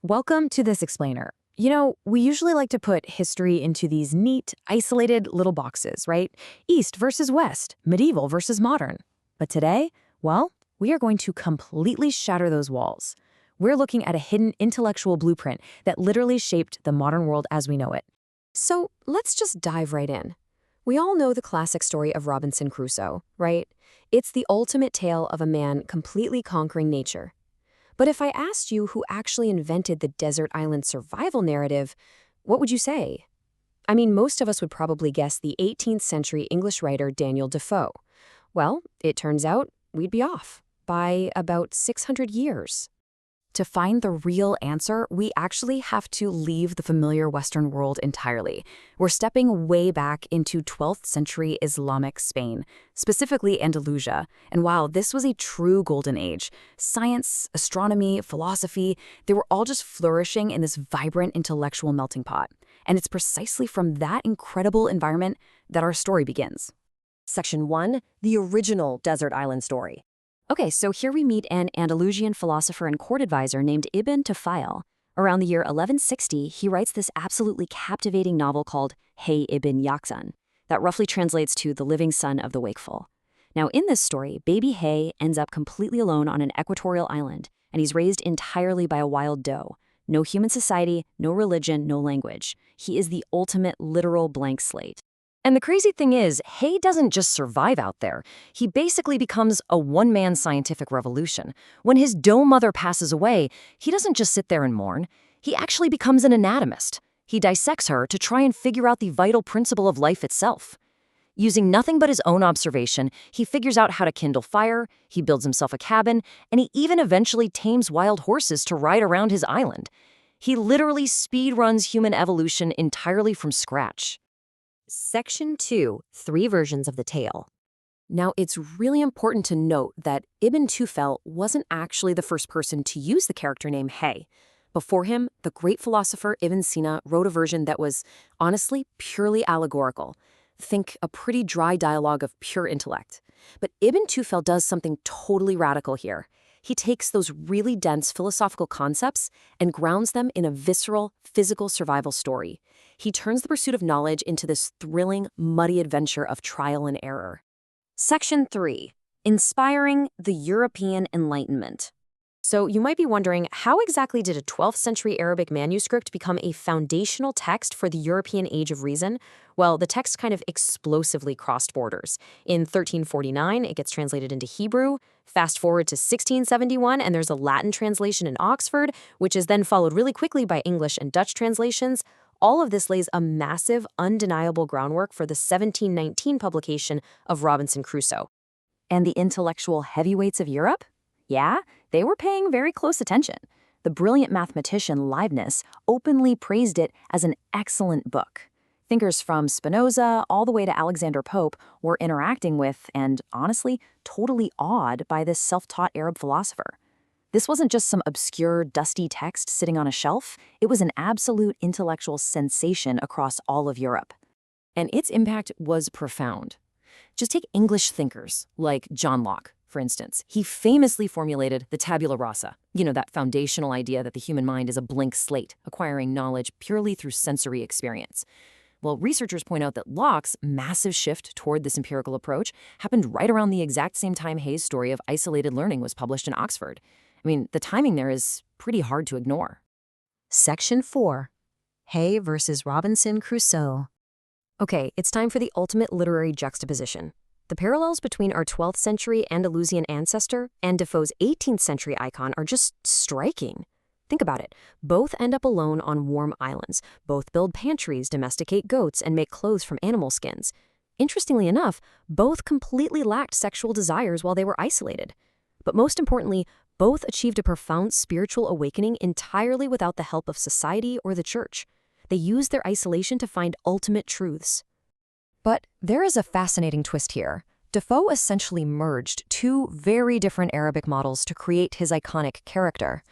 Welcome to this explainer. We usually like to put history into these neat, isolated little boxes, right? East versus West, medieval versus modern. But today, well, we are going to completely shatter those walls. We're looking at a hidden intellectual blueprint that literally shaped the modern world as we know it. So let's just dive right in. We all know the classic story of Robinson Crusoe, right? It's the ultimate tale of a man completely conquering nature. But if I asked you who actually invented the desert island survival narrative, what would you say? I mean, most of us would probably guess the 18th century English writer Daniel Defoe. Well, it turns out we'd be off by about 600 years. To find the real answer, we actually have to leave the familiar Western world entirely. We're stepping way back into 12th century Islamic Spain, specifically Andalusia. And while this was a true golden age, science, astronomy, philosophy, they were all just flourishing in this vibrant intellectual melting pot. And it's precisely from that incredible environment that our story begins. Section 1, the original desert island story. Okay, so here we meet an Andalusian philosopher and court advisor named Ibn Tufail. Around the year 1160, he writes this absolutely captivating novel called Hayy Ibn Yaqzan, that roughly translates to The Living Son of the Wakeful. Now, in this story, baby Hayy ends up completely alone on an equatorial island, and he's raised entirely by a wild doe. No human society, no religion, no language. He is the ultimate literal blank slate. And the crazy thing is, Hayy doesn't just survive out there. He basically becomes a one-man scientific revolution. When his doe mother passes away, he doesn't just sit there and mourn. He actually becomes an anatomist. He dissects her to try and figure out the vital principle of life itself. Using nothing but his own observation, he figures out how to kindle fire, he builds himself a cabin, and he even eventually tames wild horses to ride around his island. He literally speedruns human evolution entirely from scratch. Section 2, 3 versions of the tale. Now, it's really important to note that Ibn Tufail wasn't actually the first person to use the character name Hayy. Before him, the great philosopher Ibn Sina wrote a version that was, honestly, purely allegorical. Think a pretty dry dialogue of pure intellect. But Ibn Tufail does something totally radical here. He takes those really dense philosophical concepts and grounds them in a visceral, physical survival story. He turns the pursuit of knowledge into this thrilling, muddy adventure of trial and error. Section 3, inspiring the European Enlightenment. So you might be wondering, how exactly did a 12th century Arabic manuscript become a foundational text for the European Age of Reason? Well, the text kind of explosively crossed borders. In 1349, it gets translated into Hebrew. Fast forward to 1671, and there's a Latin translation in Oxford, which is then followed really quickly by English and Dutch translations. All of this lays a massive, undeniable groundwork for the 1719 publication of Robinson Crusoe. And the intellectual heavyweights of Europe? Yeah, they were paying very close attention. The brilliant mathematician Leibniz openly praised it as an excellent book. Thinkers from Spinoza all the way to Alexander Pope were interacting with, and honestly, totally awed by this self-taught Arab philosopher. This wasn't just some obscure, dusty text sitting on a shelf. It was an absolute intellectual sensation across all of Europe. And its impact was profound. Just take English thinkers like John Locke, for instance. He famously formulated the tabula rasa, that foundational idea that the human mind is a blank slate, acquiring knowledge purely through sensory experience. Well, researchers point out that Locke's massive shift toward this empirical approach happened right around the exact same time Hay's story of isolated learning was published in Oxford. I mean, the timing there is pretty hard to ignore. Section 4, Hayy versus Robinson Crusoe. Okay, it's time for the ultimate literary juxtaposition. The parallels between our 12th century Andalusian ancestor and Defoe's 18th century icon are just striking. Think about it. Both end up alone on warm islands. Both build pantries, domesticate goats, and make clothes from animal skins. Interestingly enough, both completely lacked sexual desires while they were isolated. But most importantly, both achieved a profound spiritual awakening entirely without the help of society or the church. They used their isolation to find ultimate truths. But there is a fascinating twist here. Defoe essentially merged two very different Arabic models to create his iconic character.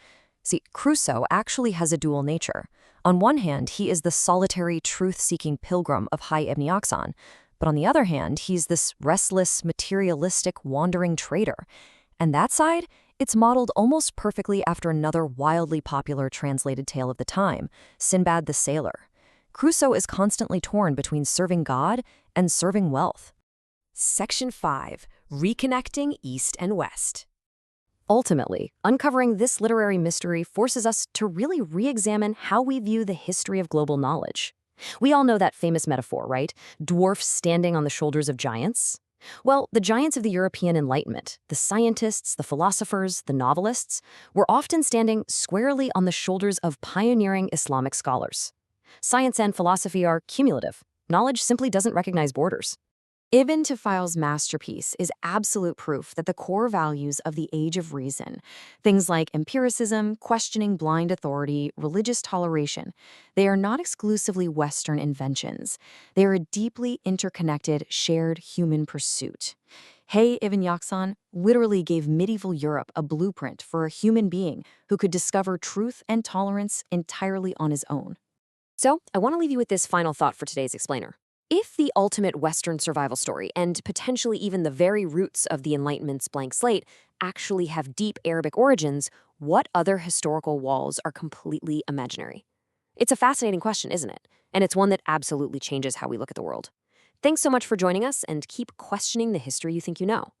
See, Crusoe actually has a dual nature. On one hand, he is the solitary, truth-seeking pilgrim of Hayy Ibn Yaqzan, but on the other hand, he's this restless, materialistic, wandering trader. And that side, It's modeled almost perfectly after another wildly popular translated tale of the time, Sinbad the Sailor. Crusoe is constantly torn between serving God and serving wealth. Section 5. Reconnecting East and West. Ultimately, uncovering this literary mystery forces us to really re-examine how we view the history of global knowledge. We all know that famous metaphor, right? Dwarfs standing on the shoulders of giants. Well, the giants of the European Enlightenment, the scientists, the philosophers, the novelists, were often standing squarely on the shoulders of pioneering Islamic scholars. Science and philosophy are cumulative. Knowledge simply doesn't recognize borders. Ibn Tufail's masterpiece is absolute proof that the core values of the Age of Reason, things like empiricism, questioning blind authority, religious toleration, they are not exclusively Western inventions. They are a deeply interconnected, shared human pursuit. Hayy Ibn Yaqzan literally gave medieval Europe a blueprint for a human being who could discover truth and tolerance entirely on his own. So, I want to leave you with this final thought for today's explainer. If the ultimate Western survival story, and potentially even the very roots of the Enlightenment's blank slate, actually have deep Arabic origins, what other historical walls are completely imaginary? It's a fascinating question, isn't it? And it's one that absolutely changes how we look at the world. Thanks so much for joining us, and keep questioning the history you think you know.